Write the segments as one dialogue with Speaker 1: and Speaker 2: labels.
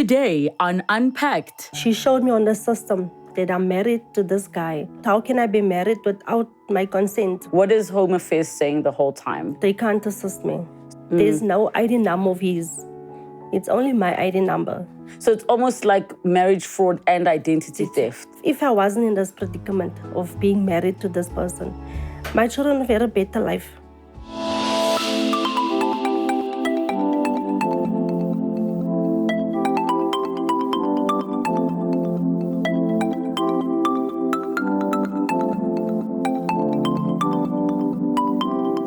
Speaker 1: Today on Unpacked.
Speaker 2: She showed me on the system that I'm married to this guy. How can I be married without my consent?
Speaker 1: What is Home Affairs saying the whole time?
Speaker 2: They can't assist me. There's no ID number of his. It's only my ID number.
Speaker 1: So it's almost like marriage fraud and identity theft.
Speaker 2: If I wasn't in this predicament of being married to this person, my children would have had a better life.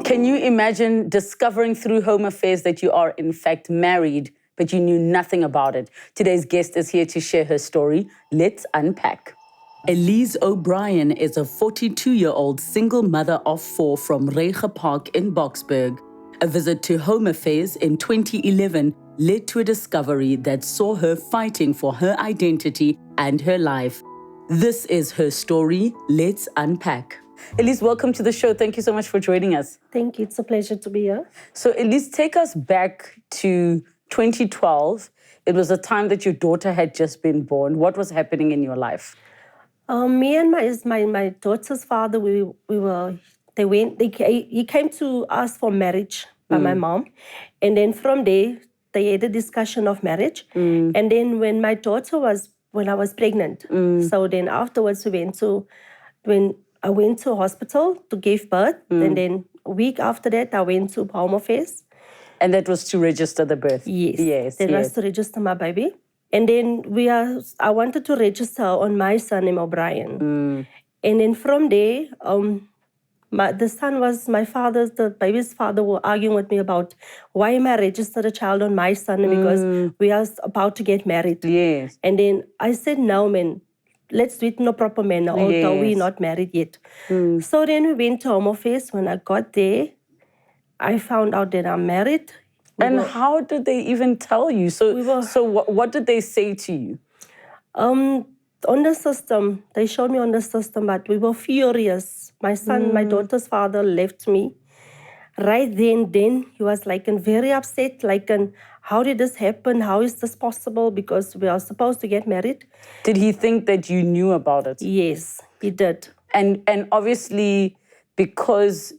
Speaker 1: Can you imagine discovering through Home Affairs that you are in fact married, but you knew nothing about it? Today's guest is here to share her story. Let's unpack. Elize O'Brien is a 42-year-old single mother of 4 from Reiger Park in Boksburg. A visit to Home Affairs in 2011 led to a discovery that saw her fighting for her identity and her life. This is her story. Let's unpack. Elize, welcome to the show. Thank you so much for joining us.
Speaker 2: Thank you. It's a pleasure to be here.
Speaker 1: So Elize, take us back to 2012. It was a time that your daughter had just been born. What was happening in your life?
Speaker 2: Me and my daughter's father, he came to ask for marriage by my mom. And then from there, they had a discussion of marriage. And then when I was pregnant, so then afterwards I went to hospital to give birth. And then a week after that, I went to Home Affairs.
Speaker 1: And that was to register the birth?
Speaker 2: Yes. That was to register my baby. And then I wanted to register on my surname, O'Brien. And then from there, the baby's father were arguing with me about why am I registered a child on my surname because we are about to get married.
Speaker 1: Yes.
Speaker 2: And then I said, no, man, let's do it in a proper manner, although we're not married yet. So then we went to Home Affairs. When I got there, I found out that I'm married.
Speaker 1: And how did they even tell you? So what did they say to you?
Speaker 2: On the system, they showed me on the system, but we were furious. My daughter's father left me. Right then he was very upset, how did this happen? How is this possible? Because we are supposed to get married.
Speaker 1: Did he think that you knew about it?
Speaker 2: Yes, he did.
Speaker 1: And obviously, because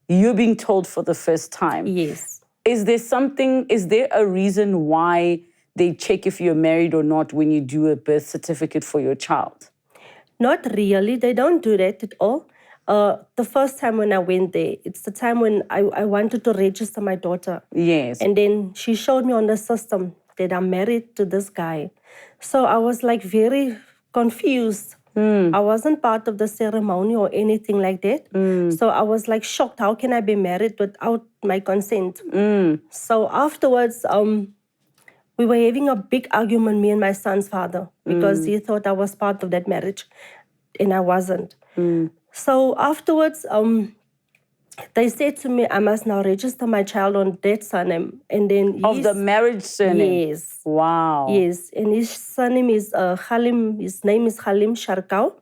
Speaker 1: you're being told for the first time.
Speaker 2: Yes.
Speaker 1: Is there a reason why they check if you're married or not when you do a birth certificate for your child?
Speaker 2: Not really. They don't do that at all. The first time when I went there, it's the time when I wanted to register my daughter.
Speaker 1: Yes.
Speaker 2: And then she showed me on the system that I'm married to this guy. So I was very confused. I wasn't part of the ceremony or anything like that. So I was shocked. How can I be married without my consent? So afterwards, we were having a big argument, me and my son's father, because he thought I was part of that marriage and I wasn't. So afterwards, they said to me, I must now register my child on that surname. And then
Speaker 1: of the marriage surname?
Speaker 2: Yes.
Speaker 1: Wow.
Speaker 2: Yes, and his surname is Halim. His name is Halim Sharkau.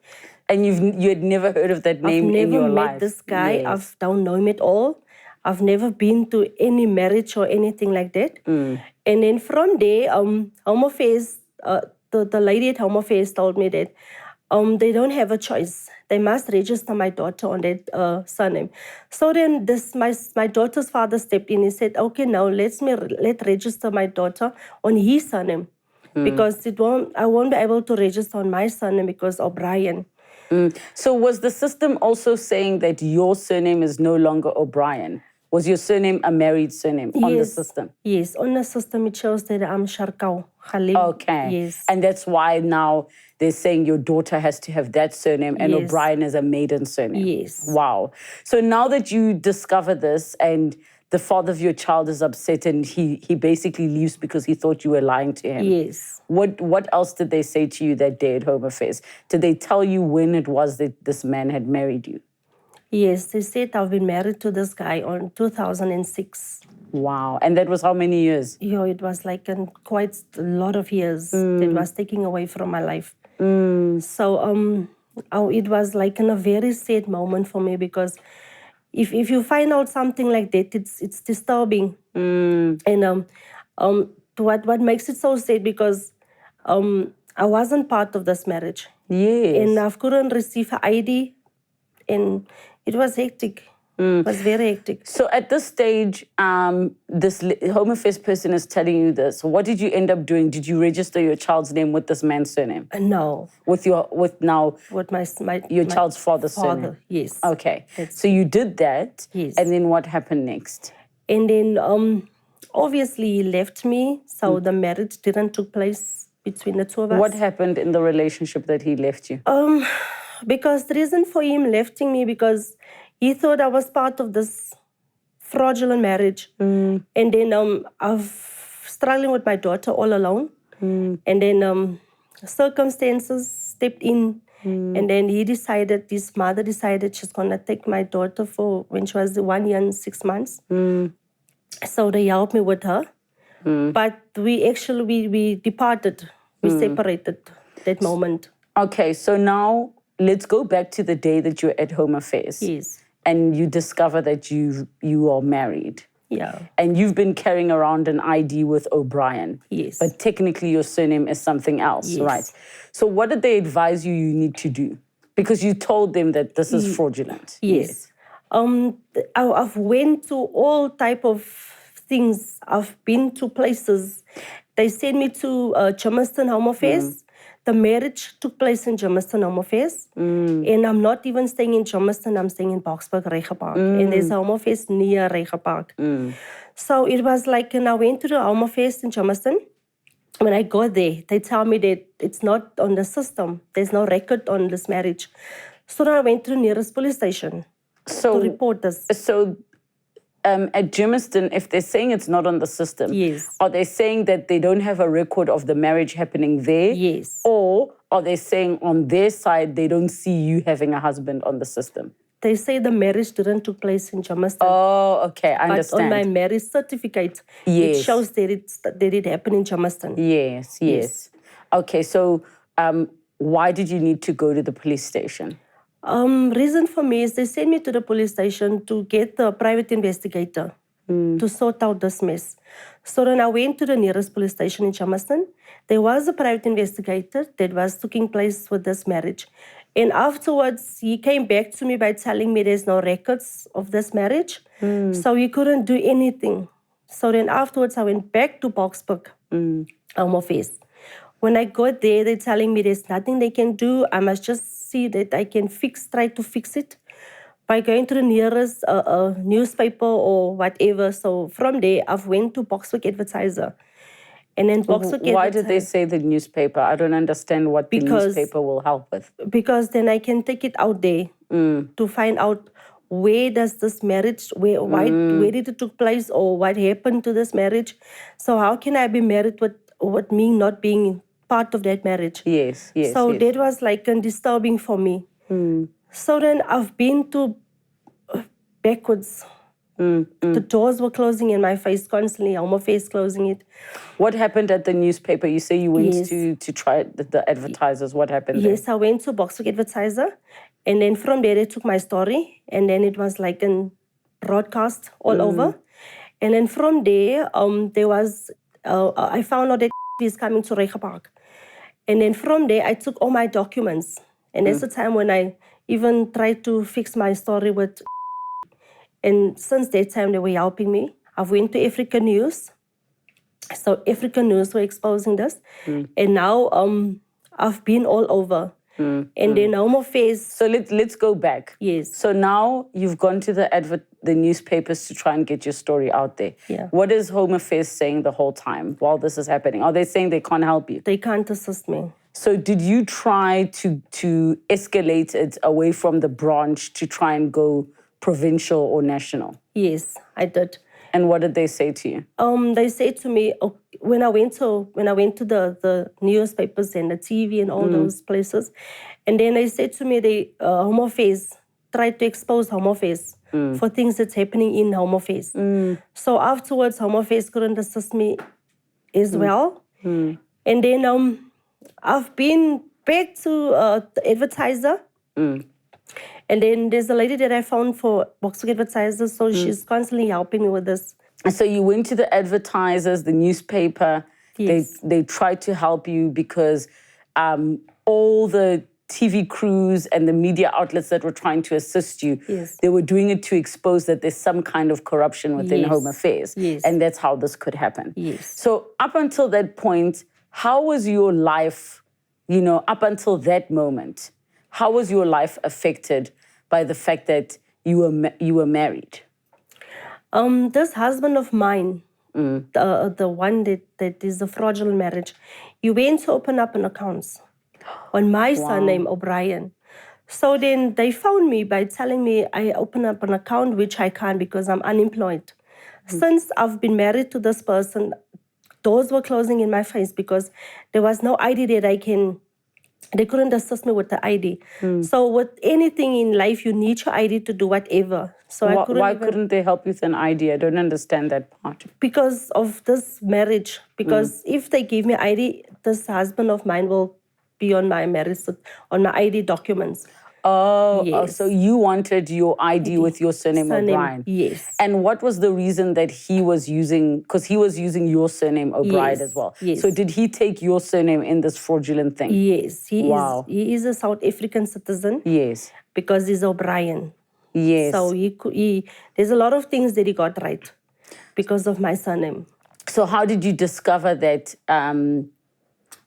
Speaker 1: And you had never heard of that name in your life?
Speaker 2: I've never met this guy.
Speaker 1: Yes.
Speaker 2: I don't know him at all. I've never been to any marriage or anything like that. And then from there, Home Affairs, the lady at Home Affairs told me that they don't have a choice. They must register my daughter on that surname. So then my daughter's father stepped in. He said, okay, now let's register my daughter on his surname. Because I won't be able to register on my surname because O'Brien.
Speaker 1: So was the system also saying that your surname is no longer O'Brien? Was your surname a married surname on the system?
Speaker 2: Yes, on the system it shows that I'm Sharkau, Khalil.
Speaker 1: Okay.
Speaker 2: Yes.
Speaker 1: And that's why now they're saying your daughter has to have that surname and O'Brien is a maiden surname.
Speaker 2: Yes.
Speaker 1: Wow. So now that you discover this and the father of your child is upset and he basically leaves because he thought you were lying to him.
Speaker 2: Yes.
Speaker 1: What else did they say to you that day at Home Affairs? Did they tell you when it was that this man had married you?
Speaker 2: Yes, they said I've been married to this guy on 2006.
Speaker 1: Wow. And that was how many years?
Speaker 2: Yeah, it was quite a lot of years. It was taking away from my life. So it was in a very sad moment for me because if you find out something like that, it's disturbing. And what makes it so sad because I wasn't part of this marriage.
Speaker 1: Yes.
Speaker 2: And I couldn't receive an ID. And it was hectic. It was very hectic.
Speaker 1: So at this stage, this Home Affairs person is telling you this. What did you end up doing? Did you register your child's name with this man's surname?
Speaker 2: No.
Speaker 1: With your
Speaker 2: my
Speaker 1: child's father's surname?
Speaker 2: Yes.
Speaker 1: Okay. So you did that.
Speaker 2: Yes.
Speaker 1: And then what happened next?
Speaker 2: And then obviously he left me, so the marriage didn't took place between the two of us.
Speaker 1: What happened in the relationship that he left you?
Speaker 2: Because the reason for him lefting me, because he thought I was part of this fraudulent marriage. And then I've struggling with my daughter all alone. And then circumstances stepped in. And then his mother decided she's going to take my daughter for when she was 1 year and 6 months. So they helped me with her. But we departed. We separated that moment.
Speaker 1: Okay, so now let's go back to the day that you're at Home Affairs.
Speaker 2: Yes.
Speaker 1: And you discover that you are married.
Speaker 2: Yeah.
Speaker 1: And you've been carrying around an ID with O'Brien.
Speaker 2: Yes.
Speaker 1: But technically your surname is something else,
Speaker 2: Yes.
Speaker 1: right? So what did they advise you need to do? Because you told them that this is fraudulent.
Speaker 2: Yes. I've went to all type of things. I've been to places. They sent me to Germiston Home Affairs. The marriage took place in Germiston Home Affairs. And I'm not even staying in Germiston, I'm staying in Boksburg, Regenpark. And there's a Home Affairs near Regenpark. So it was like, and I went to the Home Affairs in Germiston. When I got there, they tell me that it's not on the system. There's no record on this marriage. So then I went to the nearest police station to report this.
Speaker 1: So at Germiston, if they're saying it's not on the system,
Speaker 2: Yes.
Speaker 1: are they saying that they don't have a record of the marriage happening there?
Speaker 2: Yes.
Speaker 1: Or are they saying on their side they don't see you having a husband on the system?
Speaker 2: They say the marriage didn't took place in Germiston.
Speaker 1: Oh, okay, I understand.
Speaker 2: But on my marriage certificate,
Speaker 1: Yes.
Speaker 2: it shows that it happened in Germiston.
Speaker 1: Yes. Okay, so why did you need to go to the police station?
Speaker 2: Reason for me is they sent me to the police station to get a private investigator to sort out this mess. So then I went to the nearest police station in Germiston. There was a private investigator that was taking place with this marriage. And afterwards, he came back to me by telling me there's no records of this marriage. So he couldn't do anything. So then afterwards, I went back to Boksburg Home Affairs. When I got there, they're telling me there's nothing they can do. I must just see that I can try to fix it by going to the nearest newspaper or whatever. So from there, I've went to Boksburg Advertiser. And then Boksburg
Speaker 1: Why did they say the newspaper? I don't understand what the newspaper will help with.
Speaker 2: Because then I can take it out there to find out where does this marriage, where did it took place or what happened to this marriage. So how can I be married with me not being part of that marriage?
Speaker 1: Yes.
Speaker 2: So that was like disturbing for me. So then I've been to backwards. The doors were closing in my face constantly, Home Affairs closing it.
Speaker 1: What happened at the newspaper? You say you went
Speaker 2: Yes.
Speaker 1: to try the advertisers. What happened there?
Speaker 2: Yes, I went to Boksburg Advertiser. And then from there, they took my story. And then it was like a broadcast all over. And then from there, there was, I found out that is coming to Regenpark. And then from there, I took all my documents. And that's the time when I even tried to fix my story with. And since that time, they were helping me. I went to African News. So African News were exposing this. And now I've been all over. And then Home Affairs.
Speaker 1: So let's go back.
Speaker 2: Yes.
Speaker 1: So now you've gone to the newspapers to try and get your story out there.
Speaker 2: Yeah.
Speaker 1: What is Home Affairs saying the whole time while this is happening? Are they saying they can't help you?
Speaker 2: They can't assist me.
Speaker 1: So did you try to escalate it away from the branch to try and go provincial or national?
Speaker 2: Yes, I did.
Speaker 1: And what did they say to you?
Speaker 2: They said to me when I went to the newspapers and the TV and all those places, and then they said to me Home Affairs tried to expose Home Affairs for things that's happening in Home Affairs. So afterwards, Home Affairs couldn't assist me as well. And then I've been back to the advertiser. And then there's a lady that I found for Boksburg Advertisers, so she's constantly helping me with this.
Speaker 1: So you went to the advertisers, the newspaper,
Speaker 2: Yes.
Speaker 1: They tried to help you because all the TV crews and the media outlets that were trying to assist you,
Speaker 2: Yes.
Speaker 1: they were doing it to expose that there's some kind of corruption within
Speaker 2: Yes.
Speaker 1: Home Affairs.
Speaker 2: Yes.
Speaker 1: And that's how this could happen.
Speaker 2: Yes.
Speaker 1: So up until that point, how was your life, up until that moment? How was your life affected by the fact that you were married?
Speaker 2: This husband of mine, the one that is a fraudulent marriage, he went to open up an account on my surname, O'Brien. So then they found me by telling me I open up an account, which I can't because I'm unemployed. Since I've been married to this person, doors were closing in my face because there was no ID that they couldn't assist me with the ID. So with anything in life, you need your ID to do whatever. So
Speaker 1: Why couldn't they help you with an ID? I don't understand that part.
Speaker 2: Because of this marriage. Because if they give me ID, this husband of mine will be on my marriage, on my ID documents. Yes.
Speaker 1: So you wanted your ID with your surname O'Brien.
Speaker 2: Yes.
Speaker 1: And what was the reason that he was using, because he was using your surname O'Brien as well.
Speaker 2: Yes.
Speaker 1: So did he take your surname in this fraudulent thing?
Speaker 2: Yes. He is a South African citizen.
Speaker 1: Yes.
Speaker 2: Because he's O'Brien.
Speaker 1: Yes.
Speaker 2: So there's a lot of things that he got right because of my surname.
Speaker 1: So how did you discover that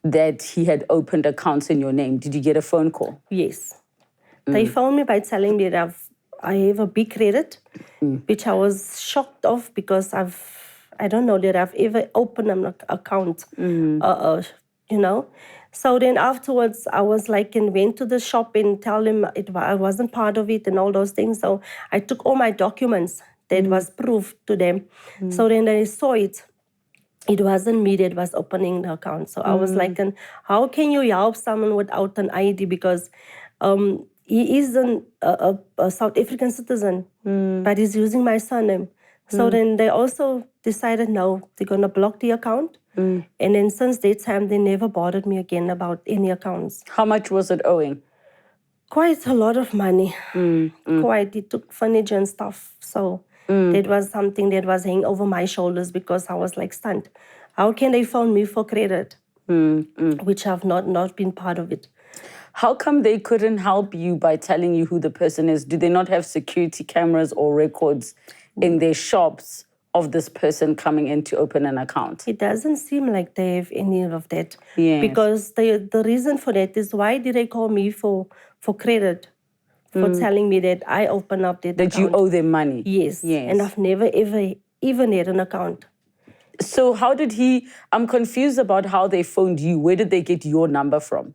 Speaker 1: that he had opened accounts in your name? Did you get a phone call?
Speaker 2: Yes. They phoned me by telling me that I have a big credit, which I was shocked of because I don't know that I've ever opened an account, So then afterwards, I was like, and went to the shop and tell him I wasn't part of it and all those things. So I took all my documents that was proof to them. So then they saw it. It wasn't me that was opening the account. So I was like, and how can you help someone without an ID? Because he isn't a South African citizen, but he's using my surname. So then they also decided, no, they're going to block the account. And then since that time, they never bothered me again about any accounts.
Speaker 1: How much was it owing?
Speaker 2: Quite a lot of money. Quite. It took furniture and stuff. So that was something that was hanging over my shoulders because I was like stunned. How can they phone me for credit? Which I've not been part of it.
Speaker 1: How come they couldn't help you by telling you who the person is? Do they not have security cameras or records in their shops of this person coming in to open an account?
Speaker 2: It doesn't seem like they have any of that.
Speaker 1: Yes.
Speaker 2: Because the reason for that is why did they call me for credit? For telling me that I open up that account.
Speaker 1: You owe them money?
Speaker 2: Yes. And I've never ever even had an account.
Speaker 1: So how did I'm confused about how they phoned you. Where did they get your number from?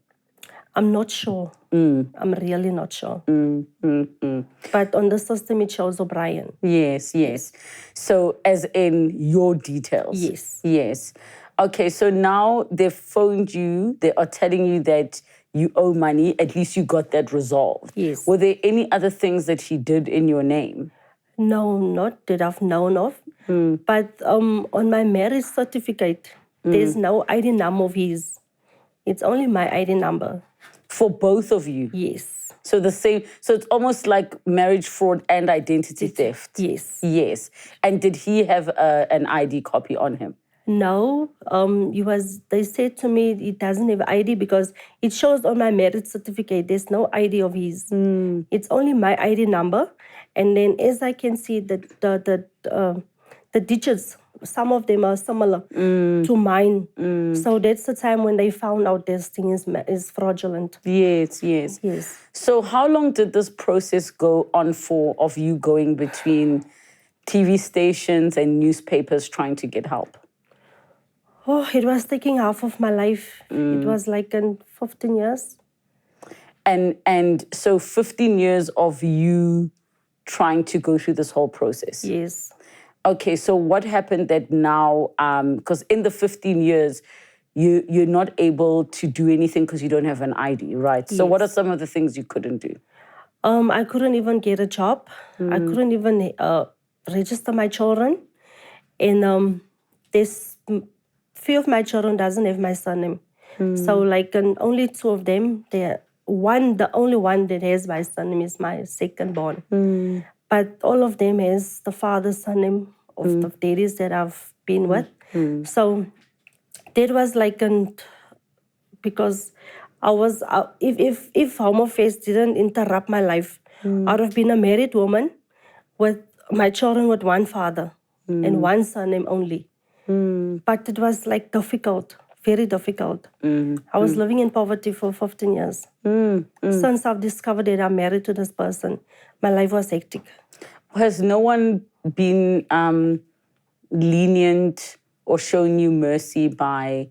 Speaker 2: I'm not sure. I'm really not sure. But on the system, it shows O'Brien.
Speaker 1: Yes. So as in your details? Yes. Okay, so now they've phoned you. They are telling you that you owe money. At least you got that resolved.
Speaker 2: Yes.
Speaker 1: Were there any other things that he did in your name?
Speaker 2: No, not that I've known of. But on my marriage certificate, there's no ID number of his. It's only my ID number.
Speaker 1: For both of you?
Speaker 2: Yes.
Speaker 1: So so it's almost like marriage fraud and identity theft?
Speaker 2: Yes.
Speaker 1: And did he have an ID copy on him?
Speaker 2: No, they said to me he doesn't have ID because it shows on my marriage certificate, there's no ID of his. It's only my ID number. And then as I can see, the digits, some of them are similar to mine. So that's the time when they found out this thing is fraudulent.
Speaker 1: Yes. So how long did this process go on for of you going between TV stations and newspapers trying to get help?
Speaker 2: Oh, it was taking half of my life. It was like 15 years.
Speaker 1: And so 15 years of you trying to go through this whole process?
Speaker 2: Yes.
Speaker 1: Okay, so what happened that now, because in the 15 years, you're not able to do anything because you don't have an ID, right? So what are some of the things you couldn't do?
Speaker 2: I couldn't even get a job. I couldn't even register my children. And there's few of my children doesn't have my surname. So only two of them, the only one that has my surname is my second born. But all of them has the father's surname of the daddies that I've been with. So That was like because I was, if Home Affairs didn't interrupt my life, I'd have been a married woman with my children with one father and one surname only. But it was like difficult, very difficult. I was living in poverty for 15 years. Since I've discovered that I'm married to this person, my life was hectic.
Speaker 1: Has no one been lenient or shown you mercy by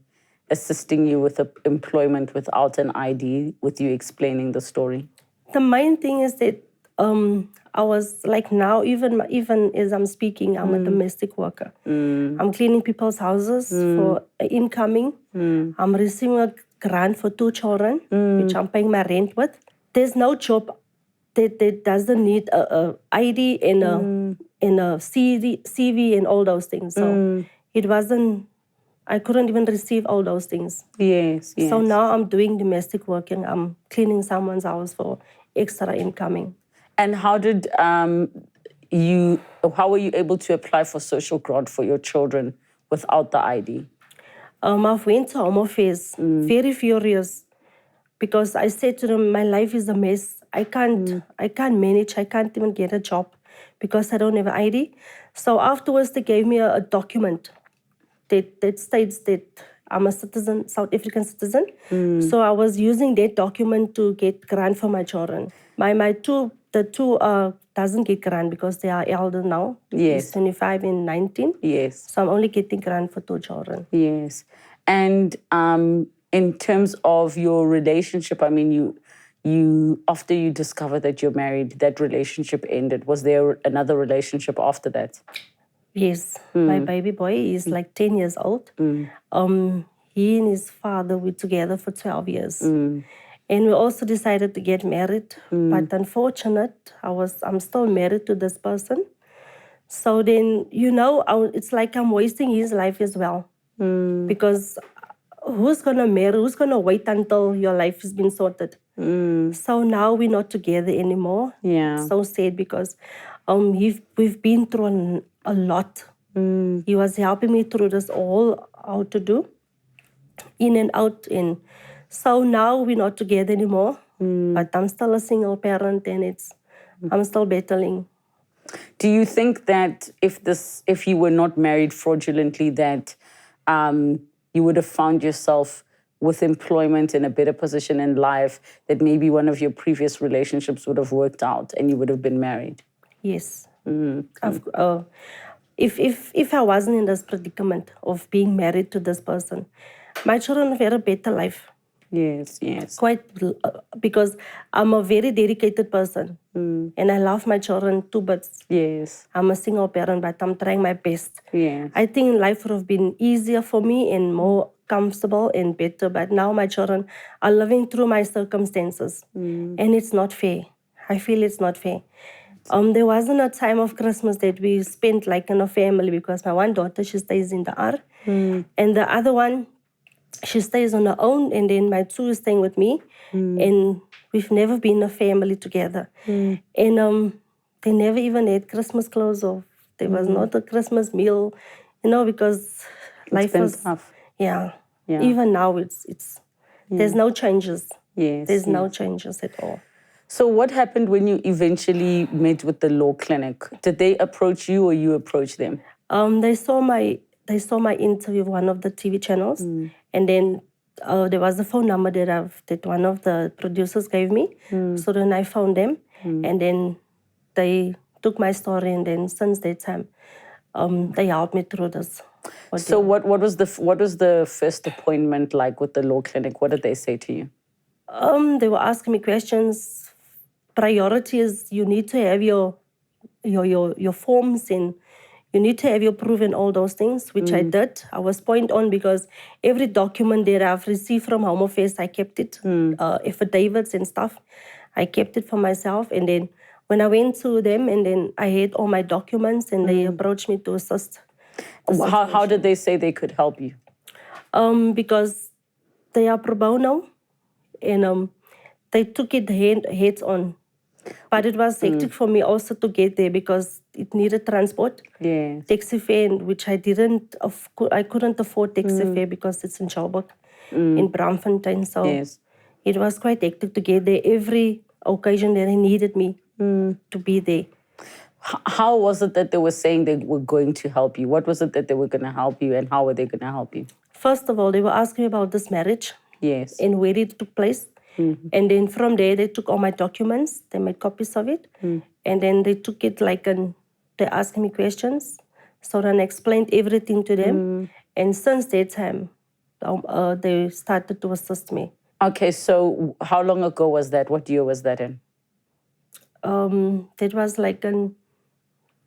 Speaker 1: assisting you with employment without an ID, with you explaining the story?
Speaker 2: The main thing is that I was like now, even as I'm speaking, I'm a domestic worker. I'm cleaning people's houses for incoming. I'm receiving a grant for 2 children, which I'm paying my rent with. There's no job that doesn't need a ID and a CV and all those things. So it wasn't, I couldn't even receive all those things.
Speaker 1: Yes.
Speaker 2: So now I'm doing domestic work and I'm cleaning someone's house for extra incoming.
Speaker 1: And how were you able to apply for social grant for your children without the ID?
Speaker 2: I've went to Home Affairs, very furious, because I said to them, my life is a mess. I can't manage. I can't even get a job because I don't have an ID. So afterwards, they gave me a document that states that I'm a citizen, South African citizen. So I was using that document to get grant for my children. The two doesn't get grant because they are elder now.
Speaker 1: Yes.
Speaker 2: He's 25 and 19.
Speaker 1: Yes.
Speaker 2: So I'm only getting grant for 2 children.
Speaker 1: Yes. And in terms of your relationship, I mean, you after you discovered that you're married, that relationship ended. Was there another relationship after that?
Speaker 2: Yes, my baby boy is like 10 years old. He and his father were together for 12 years. And we also decided to get married. But unfortunate, I'm still married to this person. So then, it's like I'm wasting his life as well. Because who's going to marry? Who's going to wait until your life has been sorted? So now we're not together anymore.
Speaker 1: Yeah.
Speaker 2: So sad because we've been through a lot. He was helping me through this all, how to do, in and out. And so now we're not together anymore. But I'm still a single parent and I'm still battling.
Speaker 1: Do you think that if you were not married fraudulently, that you would have found yourself with employment in a better position in life, that maybe one of your previous relationships would have worked out and you would have been married?
Speaker 2: Yes. If I wasn't in this predicament of being married to this person, my children have had a better life.
Speaker 1: Yes.
Speaker 2: Because I'm a very dedicated person and I love my children too, but
Speaker 1: yes,
Speaker 2: I'm a single parent, but I'm trying my best.
Speaker 1: Yes.
Speaker 2: I think life would have been easier for me and more comfortable and better, but now my children are living through my circumstances and it's not fair. I feel it's not fair. There wasn't a time of Christmas that we spent like in a family because my one daughter, she stays in the R and the other one, she stays on her own, and then my 2 is staying with me, and we've never been a family together. And they never even had Christmas clothes, or there was not a Christmas meal, because life was
Speaker 1: tough.
Speaker 2: Yeah. Even now, it's there's no changes.
Speaker 1: Yes,
Speaker 2: there's no changes at all.
Speaker 1: So what happened when you eventually met with the law clinic? Did they approach you or you approach them?
Speaker 2: They saw my interview with one of the TV channels, and then there was a phone number that one of the producers gave me. So then I found them, and then they took my story, and then since that time, they helped me through this.
Speaker 1: So what was the first appointment like with the law clinic? What did they say to you?
Speaker 2: They were asking me questions. Priority is you need to have your forms and you need to have your proof and all those things, which I did. I was point on because every document that I've received from Home Affairs, I kept it, affidavits and stuff. I kept it for myself. And then when I went to them and then I had all my documents and they approached me to assist.
Speaker 1: How did they say they could help you?
Speaker 2: Because they are pro bono and they took it heads on. But it was hectic for me also to get there because it needed transport.
Speaker 1: Yes.
Speaker 2: Taxi fare, which I couldn't afford taxi fare because it's in Joburg, in Braamfontein. So
Speaker 1: Yes.
Speaker 2: it was quite hectic to get there every occasion that they needed me to be there.
Speaker 1: How was it that they were saying they were going to help you? What was it that they were going to help you, and how were they going to help you?
Speaker 2: First of all, they were asking me about this marriage.
Speaker 1: Yes.
Speaker 2: And where it took place. And then from there, they took all my documents. They made copies of it. And then they took it they asked me questions. So then I explained everything to them. And since that time, they started to assist me.
Speaker 1: Okay, so how long ago was that? What year was that in?
Speaker 2: That was in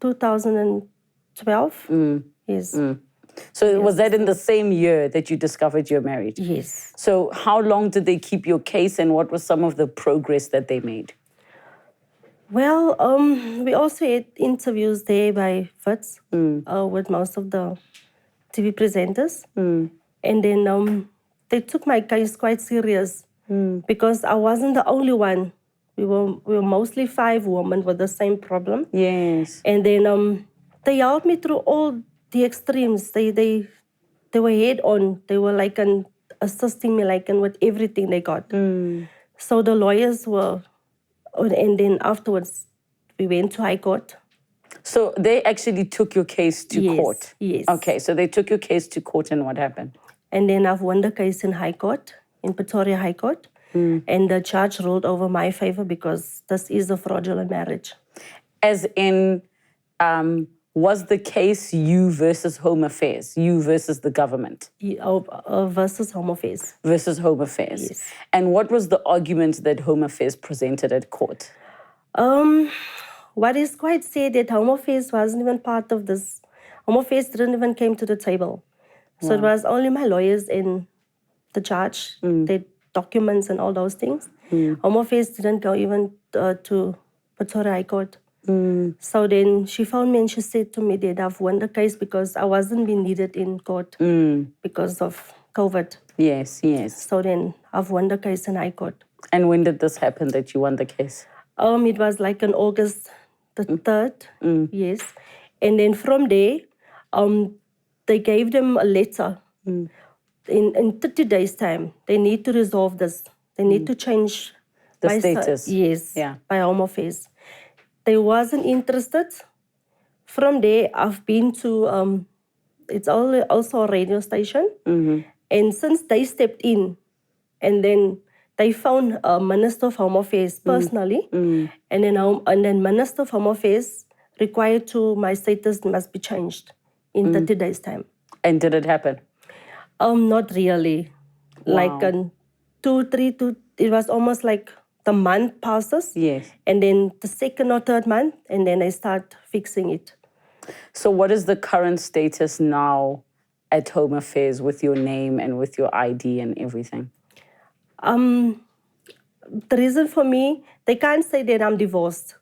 Speaker 2: 2012. Yes.
Speaker 1: So was that in the same year that you discovered you're married?
Speaker 2: Yes.
Speaker 1: So how long did they keep your case, and what was some of the progress that they made?
Speaker 2: Well, we also had interviews there by Fitz with most of the TV presenters. And then they took my case quite serious because I wasn't the only one. We were mostly 5 women with the same problem.
Speaker 1: Yes.
Speaker 2: And then they helped me through all the extremes. They were head on. They were assisting me with everything they got. So the lawyers were, and then afterwards we went to High Court.
Speaker 1: So they actually took your case to court?
Speaker 2: Yes.
Speaker 1: Okay, so they took your case to court, and what happened?
Speaker 2: And then I've won the case in High Court, in Pretoria High Court. And the judge ruled over my favor because this is a fraudulent marriage.
Speaker 1: As in, was the case you versus Home Affairs, you versus the government?
Speaker 2: Versus Home Affairs.
Speaker 1: Versus Home Affairs.
Speaker 2: Yes.
Speaker 1: And what was the argument that Home Affairs presented at court?
Speaker 2: What is quite sad that Home Affairs wasn't even part of this. Home Affairs didn't even came to the table. So it was only my lawyers and the judge, their documents and all those things. Home Affairs didn't go even to Pretoria High Court. So then she found me and she said to me that I've won the case because I wasn't being needed in court because of COVID.
Speaker 1: Yes, yes.
Speaker 2: So then I've won the case in High Court.
Speaker 1: And when did this happen that you won the case?
Speaker 2: It was on August the 3rd, yes. And then from there, they gave them a letter. In 30 days' time, they need to resolve this. They need to change
Speaker 1: the status.
Speaker 2: Yes,
Speaker 1: yeah.
Speaker 2: By Home Affairs. They wasn't interested. From there, I've been to, it's also a radio station. And since they stepped in, and then they found a Minister of Home Affairs personally, and then Minister of Home Affairs required my status must be changed in 30 days' time.
Speaker 1: And did it happen?
Speaker 2: Not really.
Speaker 1: Wow.
Speaker 2: 2-3, it was almost the month passes.
Speaker 1: Yes.
Speaker 2: And then the 2nd or 3rd month, and then I start fixing it.
Speaker 1: So what is the current status now at Home Affairs with your name and with your ID and everything?
Speaker 2: The reason for me, they can't say that I'm divorced.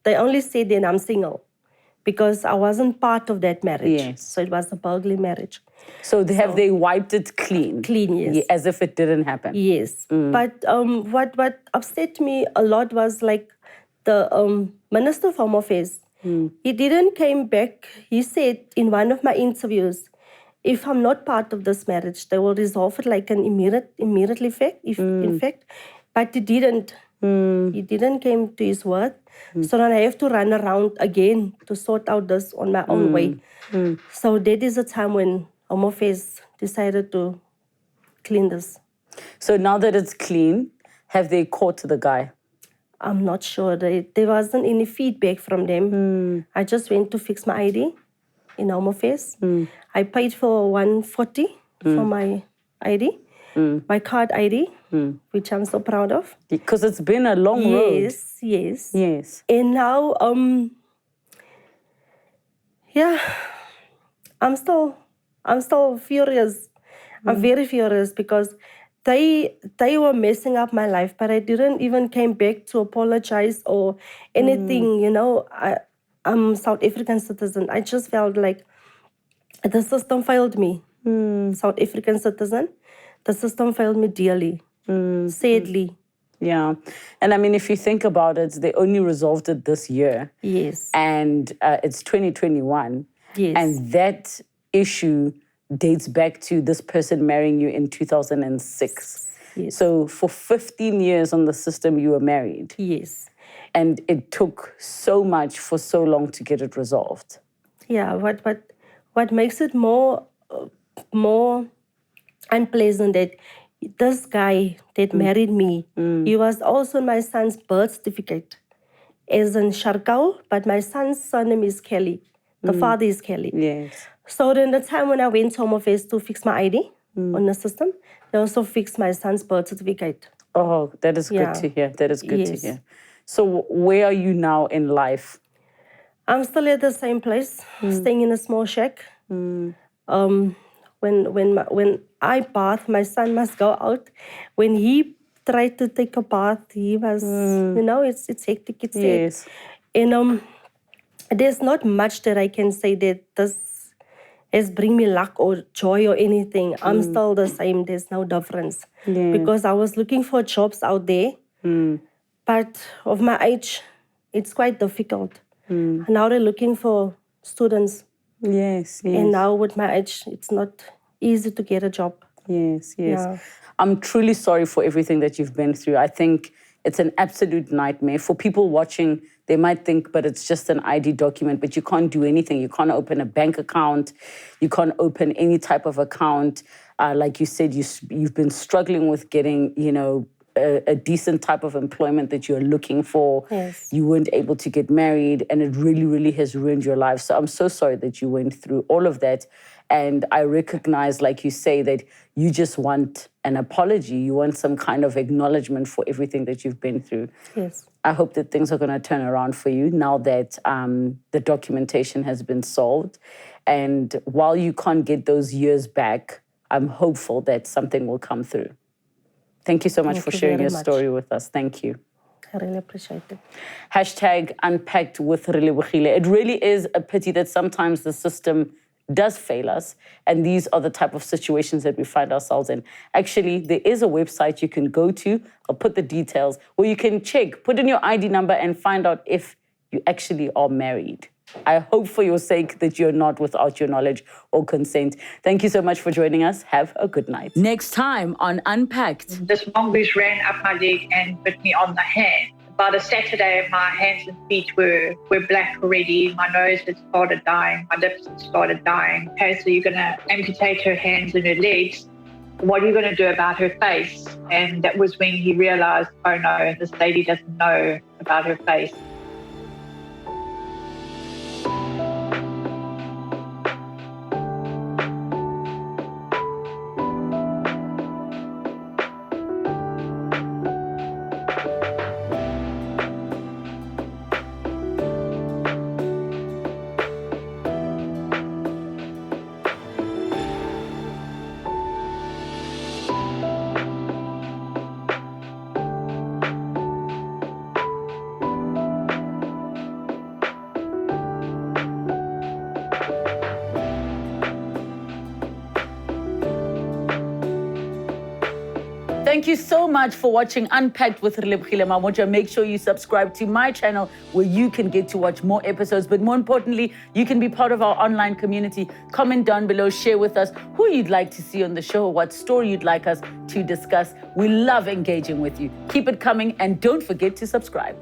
Speaker 2: They only say that I'm single because I wasn't part of that marriage.
Speaker 1: Yes.
Speaker 2: So it was a burglary marriage.
Speaker 1: So have they wiped it clean?
Speaker 2: Clean, yes.
Speaker 1: As if it didn't happen?
Speaker 2: Yes. But what upset me a lot was the Minister of Home Affairs. He didn't came back. He said in one of my interviews, if I'm not part of this marriage, they will resolve it an immediate effect, in fact. But he didn't. He didn't came to his word. So then I have to run around again to sort out this on my own way. So that is a time when Home Affairs decided to clean this.
Speaker 1: So now that it's clean, have they caught the guy?
Speaker 2: I'm not sure. There wasn't any feedback from them. I just went to fix my ID in Home Affairs. I paid for 140 for my ID, my card ID, which I'm so proud of.
Speaker 1: Because it's been a long road.
Speaker 2: Yes. And now, I'm still furious. I'm very furious because they were messing up my life, but I didn't even came back to apologize or anything. I'm a South African citizen. I just felt like the system failed me. South African citizen, the system failed me dearly, sadly.
Speaker 1: Yeah. And I mean, if you think about it, they only resolved it this year.
Speaker 2: Yes.
Speaker 1: And it's 2021.
Speaker 2: Yes.
Speaker 1: And that issue dates back to this person marrying you in 2006.
Speaker 2: Yes.
Speaker 1: So for 15 years on the system, you were married.
Speaker 2: Yes.
Speaker 1: And it took so much for so long to get it resolved.
Speaker 2: Yeah, what makes it more unpleasant that this guy that married me, he was also my son's birth certificate as in Sharkau, but my son's surname is Kelly. The father is Kelly.
Speaker 1: Yes.
Speaker 2: So then the time when I went to Home Affairs to fix my ID on the system, they also fixed my son's birth certificate.
Speaker 1: Oh, that is
Speaker 2: Yeah.
Speaker 1: good to hear. That is good to
Speaker 2: Yes.
Speaker 1: hear. So where are you now in life?
Speaker 2: I'm still at the same place, staying in a small shack. When I bath, my son must go out. When he tried to take a bath, he was, it's hectic. It's
Speaker 1: Yes.
Speaker 2: sad. And there's not much that I can say that this has bring me luck or joy or anything. I'm still the same. There's no difference.
Speaker 1: Yeah.
Speaker 2: Because I was looking for jobs out there, but of my age, it's quite difficult. Now they're looking for students.
Speaker 1: Yes, yes.
Speaker 2: And now with my age, it's not easy to get a job.
Speaker 1: Yes, yes.
Speaker 2: Yeah.
Speaker 1: I'm truly sorry for everything that you've been through. I think it's an absolute nightmare. For people watching, they might think, but it's just an ID document, but you can't do anything. You can't open a bank account. You can't open any type of account. Like you said, you've been struggling with getting, a decent type of employment that you're looking for.
Speaker 2: Yes.
Speaker 1: You weren't able to get married, and it really, really has ruined your life. So I'm so sorry that you went through all of that. And I recognize, like you say, that you just want an apology. You want some kind of acknowledgement for everything that you've been through.
Speaker 2: Yes.
Speaker 1: I hope that things are going to turn around for you now that the documentation has been solved. And while you can't get those years back, I'm hopeful that something will come through. Thank you so much for sharing your story with us. Thank you.
Speaker 2: I really appreciate it.
Speaker 1: Hashtag Unpacked with Relebogile. It really is a pity that sometimes the system does fail us, and these are the type of situations that we find ourselves in. Actually, there is a website you can go to. I'll put the details where you can check, put in your ID number and find out if you actually are married. I hope for your sake that you're not without your knowledge or consent. Thank you so much for joining us. Have a good night. Next time on Unpacked.
Speaker 3: This mongoose ran up my leg and bit me on the hand. By the Saturday, my hands and feet were black already. My nose had started dying. My lips had started dying. Okay, so you're going to amputate her hands and her legs. What are you going to do about her face? And that was when he realized, oh no, this lady doesn't know about her face.
Speaker 1: Thank you so much for watching Unpacked with Relebogile Mabotja. Make sure you subscribe to my channel where you can get to watch more episodes. But more importantly, you can be part of our online community. Comment down below, share with us who you'd like to see on the show, what story you'd like us to discuss. We love engaging with you. Keep it coming and don't forget to subscribe.